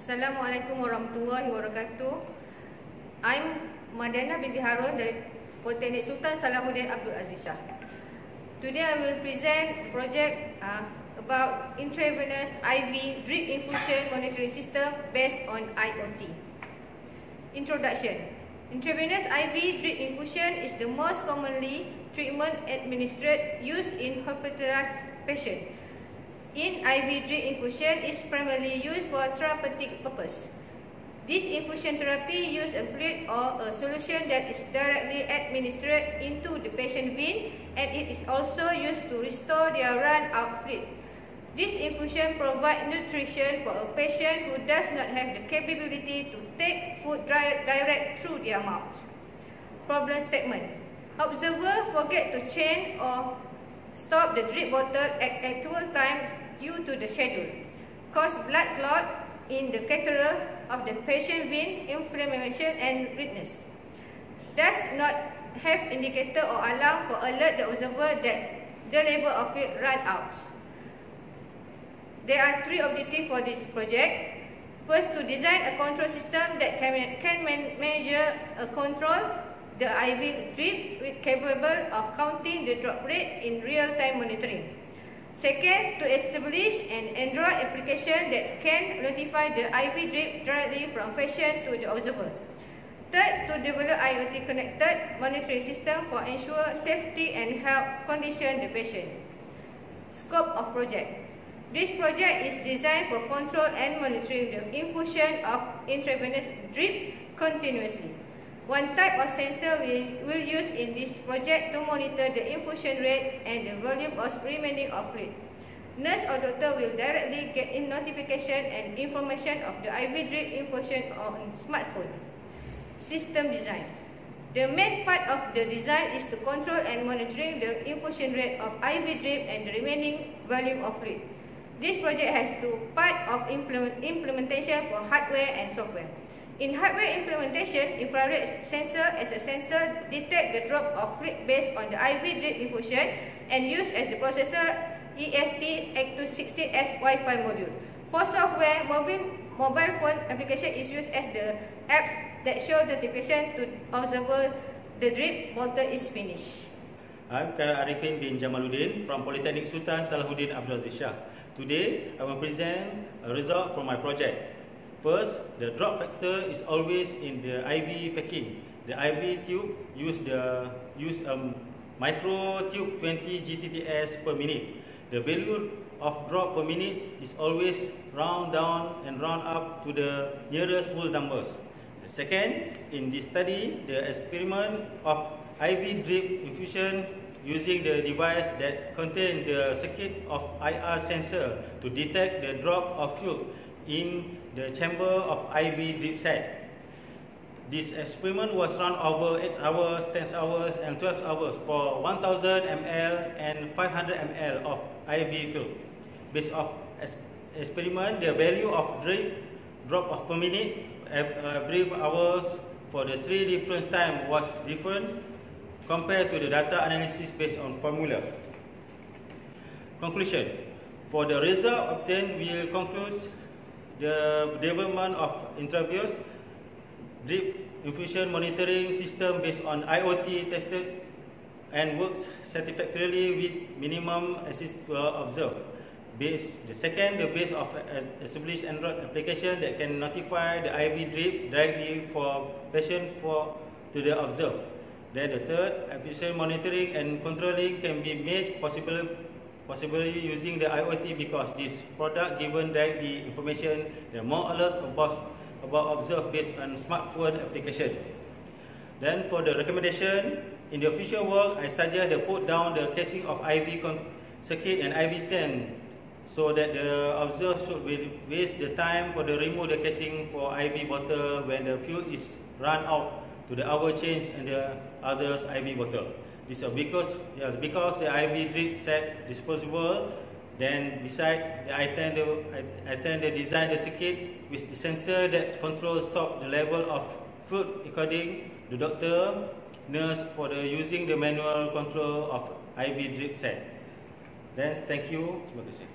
Assalamualaikum warahmatullahi wabarakatuh. I'm Mardiana Binti Haron dari Politeknik Sultan Salahuddin Abdul Aziz Shah. Today I will present project about intravenous IV drip infusion monitoring system based on IoT. Introduction. Intravenous IV drip infusion is the most commonly treatment administered used in hospitalized patients. In IV drip infusion is primarily used for therapeutic purpose. This infusion therapy uses a fluid or a solution that is directly administered into the patient vein, and it is also used to restore their run-out fluid. This infusion provides nutrition for a patient who does not have the capability to take food direct through their mouth. Problem statement. Observer forget to change or stop the drip bottle at actual time due to the schedule, cause blood clot in the catheter of the patient vein, inflammation and redness. Does not have indicator or alarm for alert the observer that the level of fluid run out. There are three objectives for this project. First, to design a control system that can measure a control the IV drip with capable of counting the drop rate in real-time monitoring. Second, to establish an Android application that can notify the IV drip directly from patient to the observer. Third, to develop IoT connected monitoring system for ensure safety and help condition the patient. Scope of project. This project is designed for control and monitoring the infusion of intravenous drip continuously. One type of sensor will use in this project to monitor the infusion rate and the volume of remaining of fluid. Nurse or doctor will directly get in notification and information of the IV drip infusion on smartphone. System design. The main part of the design is to control and monitoring the infusion rate of IV drip and the remaining volume of fluid. This project has two parts of implementation for hardware and software. In hardware implementation, infrared sensor as a sensor detect the drop of fluid based on the IV drip infusion and used as the processor ESP8266 Wi-Fi module. For software, mobile phone application is used as the app that shows notification to observer the drip bottle is finished. I'm Arifin bin Jamaluddin from Politeknik Sultan Salahuddin Abdul Aziz Shah. Today, I will present a result from my project. First, the drop factor is always in the IV packing. The IV tube use a micro tube 20 GTTS per minute. The value of drop per minute is always round down and round up to the nearest whole numbers. The second, in this study, the experiment of IV drip infusion using the device that contains the circuit of IR sensor to detect the drop of fluid in the chamber of IV drip set. This experiment was run over 8 hours, 10 hours and 12 hours for 1000 ml and 500 ml of IV fluid. Based on experiment, the value of drop of per minute every hours for the three different times was different compared to the data analysis based on formula. Conclusion. For the result obtained, we will conclude the development of intravenous drip infusion monitoring system based on IoT tested and works satisfactorily with minimum assist observed. The second, the base of established Android application that can notify the IV drip directly for patient to the observed. Then the third, efficient monitoring and controlling can be made possibly using the IoT because this product given directly information the more alert about observed based on smartphone application. Then for the recommendation, in the future work, I suggest to put down the casing of IV circuit and IV stand so that the observer should waste the time for the remove the casing for IV bottle when the fuel is run out to the hour change and the others IV bottle. This is because the IV drip set disposable. Then besides, I tend to design the circuit with the sensor that controls stop the level of fluid according to the doctor, nurse for the using the manual control of IV drip set. Then thank you. Terima kasih.